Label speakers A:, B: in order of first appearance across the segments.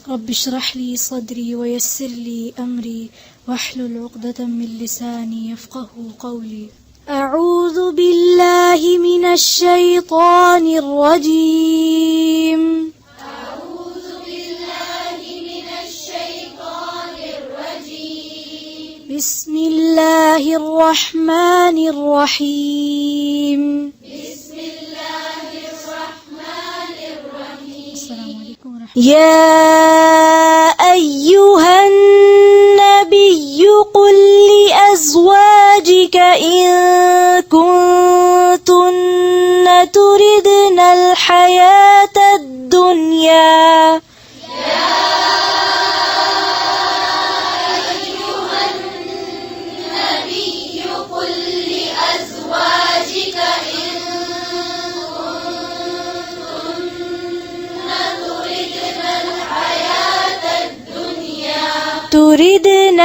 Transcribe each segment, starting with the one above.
A: رب اشرح لي صدري ويسر لي أمري واحلل عقدة من لساني يفقه قولي. أعوذ بالله من الشيطان الرجيم.
B: أعوذ بالله من الشيطان الرجيم.
A: بسم الله الرحمن الرحيم.
B: بسم الله الرحمن الرحيم.
A: السلام عليكم ورحمة الله.
B: يا أيها النبي قل لأزواجك إن كنتن تردن الحياة الدنيا تردن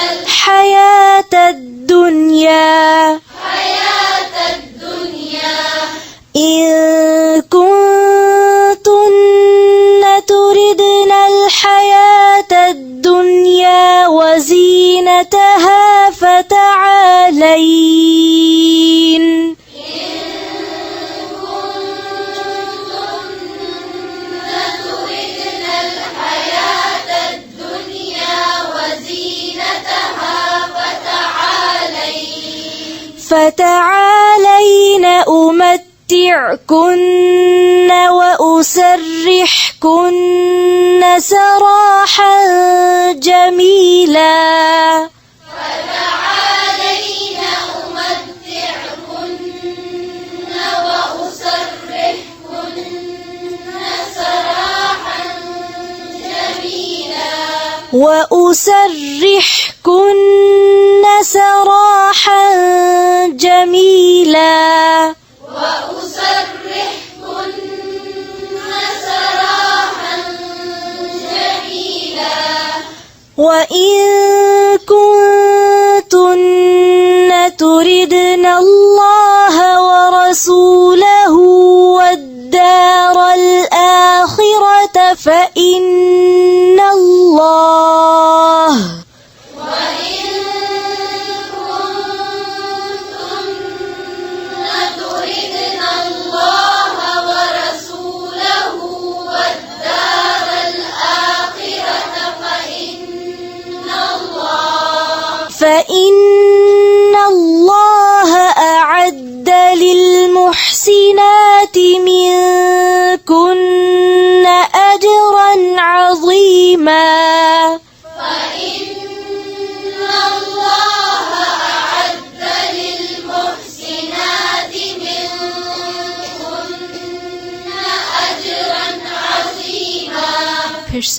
B: الحياة الدنيا إن كنتن تردن الحياة الدنيا وزينتها فتعالين فتعالين أمتعكن وأسرحكن سراحا جميلا
C: فتعالين أمتعكن
B: وأسرحكن سراحا جميلا وإن كنتن تردن الله ورسوله والدار الآخرة فإن الله أعد للمحسنات منكن أجرا عظيما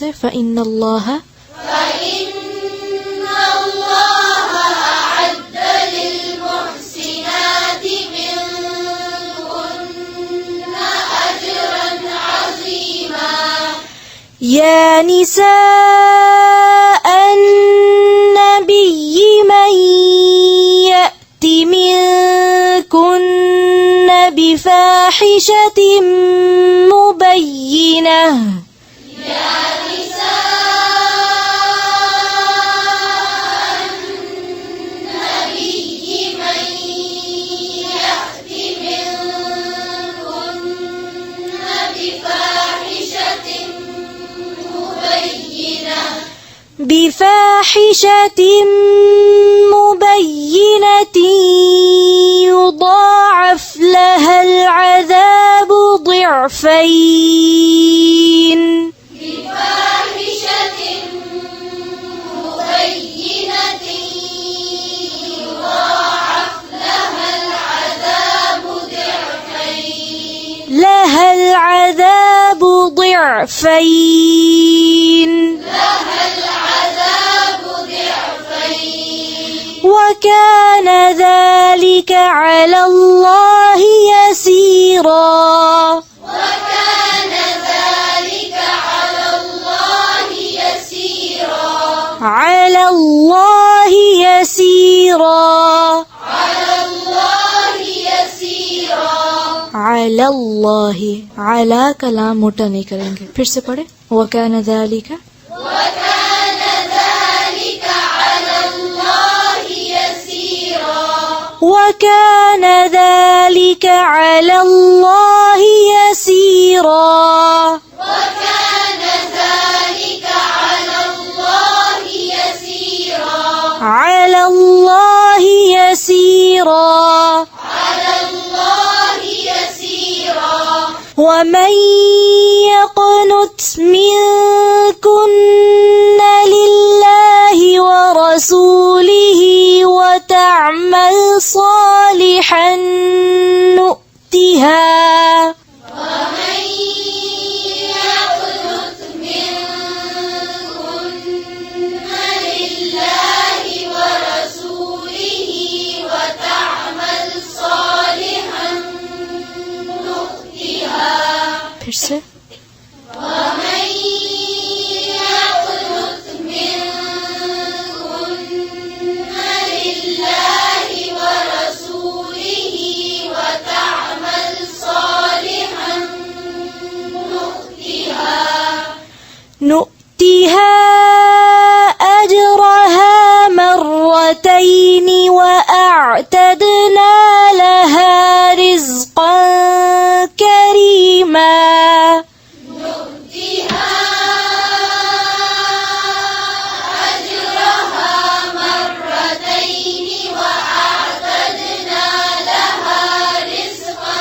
B: فإن الله
C: أعد للمحسنات منكن أجرا عظيما.
B: يا نساء النبي من يأت منكن بفاحشة مبينة بفاحشة مبينة يضاعف لها العذاب ضعفين لها العذاب ضعفين وكان ذلك على الله يسيرا على الله يسيرا
A: अलाल्लाहि, अला का लाम मोटा नहीं करेंगे। फिर से पढ़े, वकान ज़ालिका
C: وكان ذلك على الله يسيرا
B: وكان ذلك على الله يسيرا
C: وكان ذلك على الله يسيرا
B: على الله يسيرا
C: على الله يسيرا
B: ومن يقنت منكن لله ورسوله وتعمل صالحا نؤتها
C: ومن يقنت منكن لله ورسوله وتعمل صالحا نؤتها
A: फिर से
C: ومن يقنت منكن لله ورسوله وتعمل صالحا
B: نؤتها أجرها مرتين وأعتدنا لها رزقا كريما
C: نؤتها أجرها مرتين وأعتدنا لها رزقا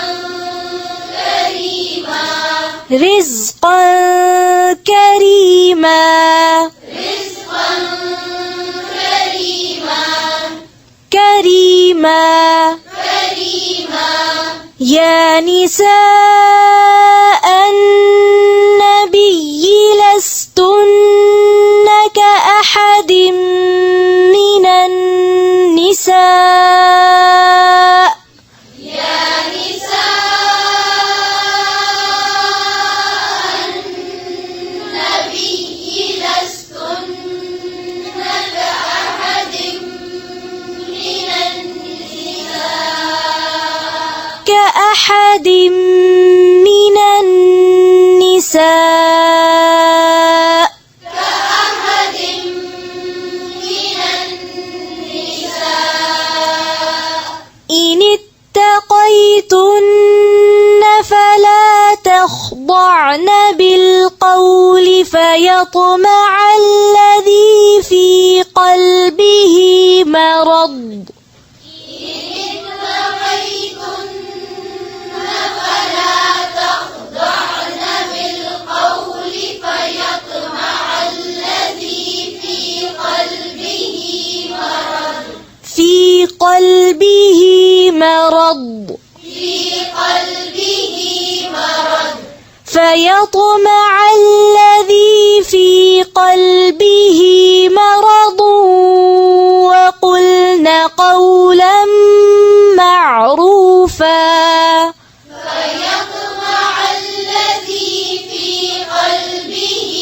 C: كريما
B: رزقا كريما
C: رزقا كريما
B: كريما
C: كريما
B: يا نساء النبي لستن كأحد من النساء
C: يا نساء النبي لستن كأحد من النساء
B: كأحد من النساء
C: كأحد من النساء
B: إن اتقيتن فلا تخضعن بالقول فيطمع الذي في قلبه مرض
C: فلا تخضعن بالقول فيطمع الذي في قلبه مرض
B: في قلبه مرض
C: في قلبه مرض
B: فيطمع الذي في قلبه مرض وقلن قولا معروفا
C: فيطمع الذي في قلبه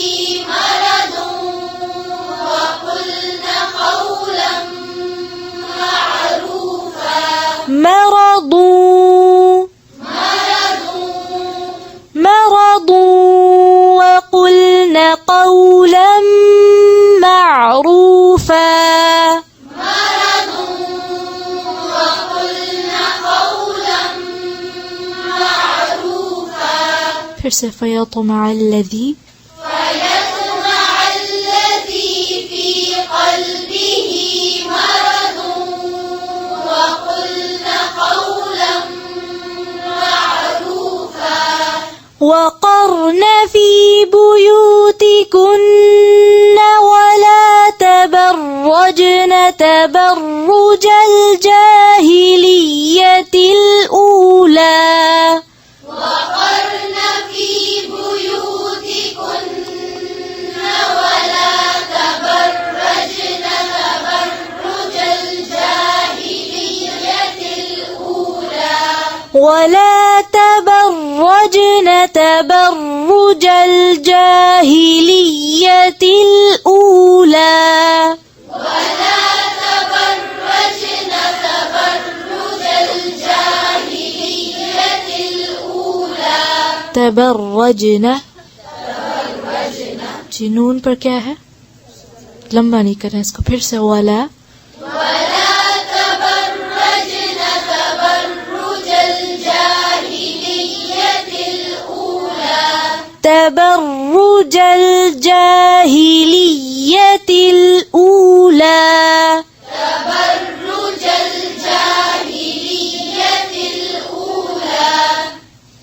C: مرض وقلن قولا معروفا
B: مرض مرض وقلن قولا معروفا
C: مرض وقلن قولا معروفا
A: फिर से फयطمع الذي
C: فيطمع الذي في قلبه مرض وقلن قولا معروفا
B: وقرن في بيوتكن ولا تبرجن تبرج الجاهلية الأولى
C: وقرن في بيوتكن ولا تبرجن تبرج الجاهلية الأولى
B: ولا تبرجن تبرج الجاهلية الأولى
C: ولا تبرجن تبرج الجاهلية الأولى
A: तबर्रजना, जी नून पर क्या है? लंबा नहीं करना इसको, फिर से वला
B: تبرج الجاهلية الأولى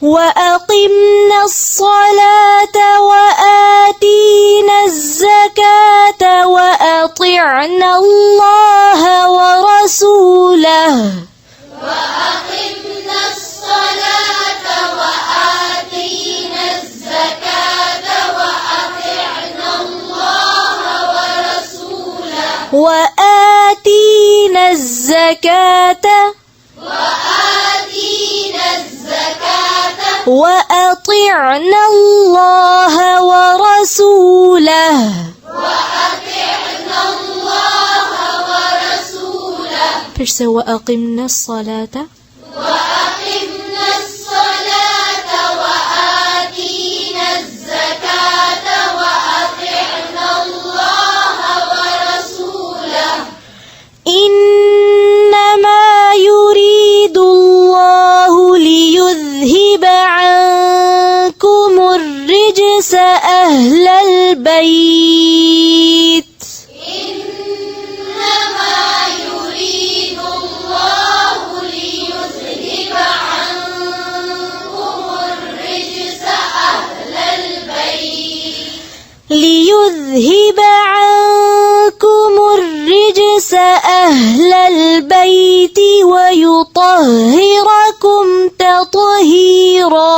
B: وأقمنا الصلاة وآتينا الزكاة وأطعنا الله ورسوله وآتينا الزكاة وأطعنا الله ورسوله
A: फिर से وأقمنا الصلاة
B: إنما يريد الله ليذهب عنكم الرجس أهل البيت ليذهب عنكم الرجس أهل البيت ويطهركم تطهيرا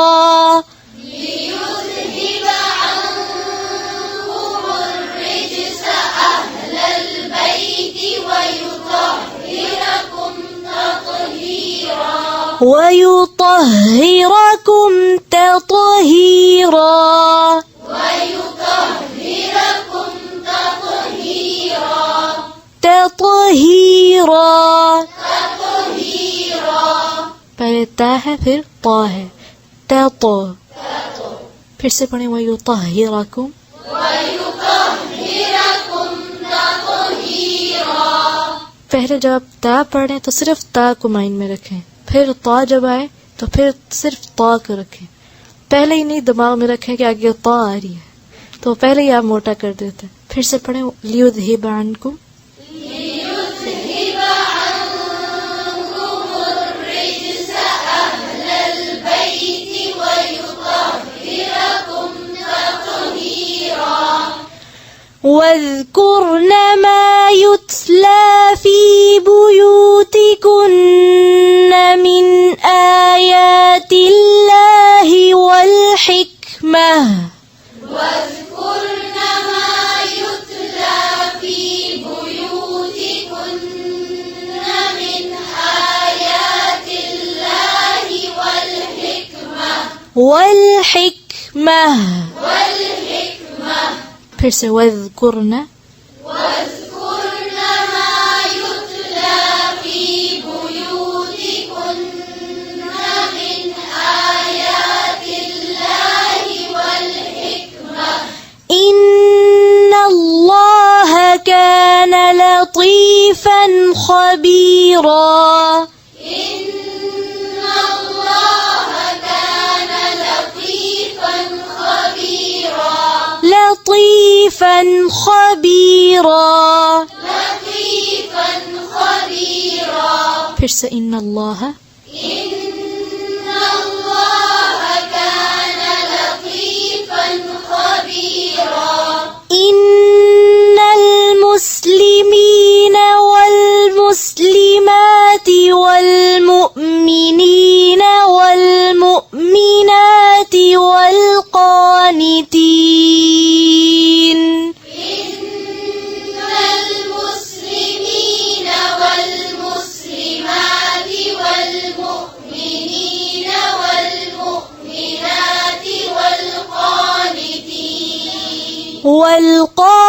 B: ويطهركم تطهيرا تطهيرا
A: पहले ता है फिर ता है ततो फिर से पढ़े वयुतहिरकुम पहले जब आप ता पढ़ें तो सिर्फ ता को माइंड में रखें, फिर ता जब आए तो फिर सिर्फ ता को रखें। पहले ही नहीं दिमाग में रखें कि आगे ता आ रही है तो पहले ही आप मोटा कर देते हैं। फिर से पढ़ें लियुज़हिब अन्कुम
B: واذكرن ما يتلى في بيوتكن من آيات الله والحكمة والحكمة
A: फिर से वज़कुरना
B: إن الله كان لطيفا خبيرا لطيفا خبيرا
A: फिर से इन्न अल्लाह
B: إن المسلمين والمسلمات والمؤمنين والمؤمنات والقانتين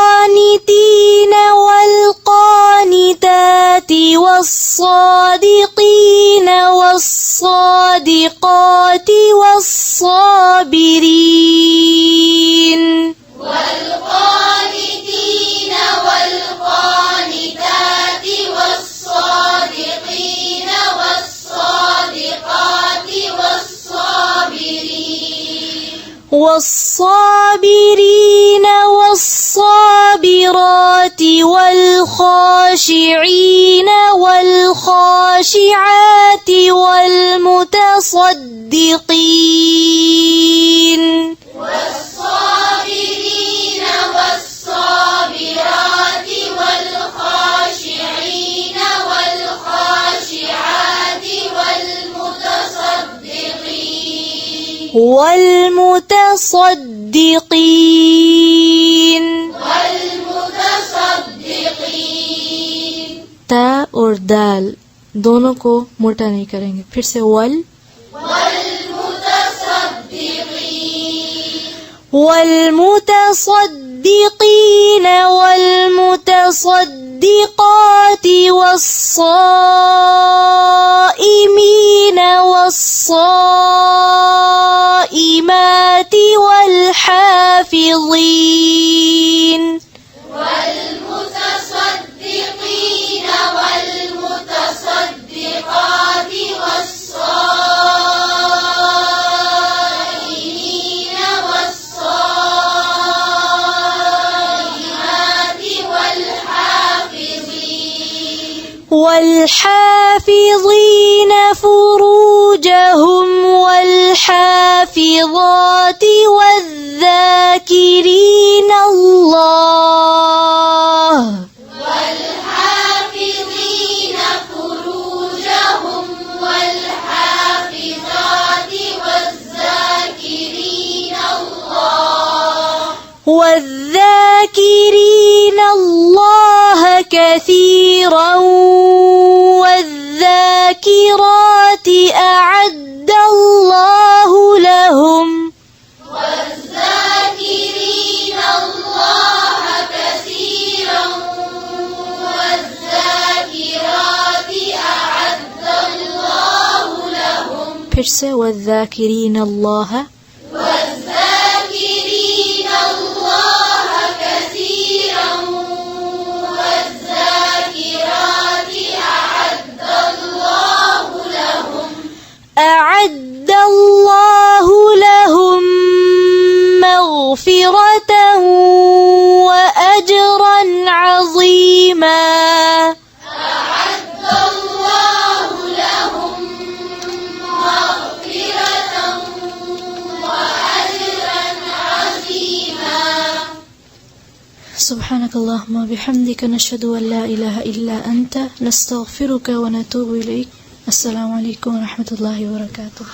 B: والقانتين والقانتات والصادقين والصادقات والصابرين
C: والقانتين والقانتات والصادقين والصادقات
B: والصابرين والصابرات والخاشعين والخاشعات والمتصدقين
C: والصابرين والصابرات والخاشعين والخاشعات
B: والمتصدقين
A: ता और दाल दोनों को मोटा नहीं करेंगे. फिर से
B: والمتصدقين والمتصدقات والصائمين والصائمات والحافظين
C: والمتصدقين والمتصدقات والصائمين والصائمات
B: والحافظين فروجهم والحافظات والذاكرين الله
C: والحافظين فروجهم والحافظات
B: والذاكرين الله كثيرا والذاكرات أعد الله لهم
C: والذاكرين الله كثيرا والذاكرات أعد الله لهم.
A: फिर से والذاكرين الله
C: والذاكرين الله كثيرا والذاكرات أعد الله لهم
B: مغفرة وأجرا عظيما.
C: أعد الله لهم مغفرة وأجرا عظيما.
A: سبحانك اللهم وبحمدك نشهد أن لا إله إلا أنت نستغفرك ونتوب إليك. السلام عليكم ورحمة الله وبركاته.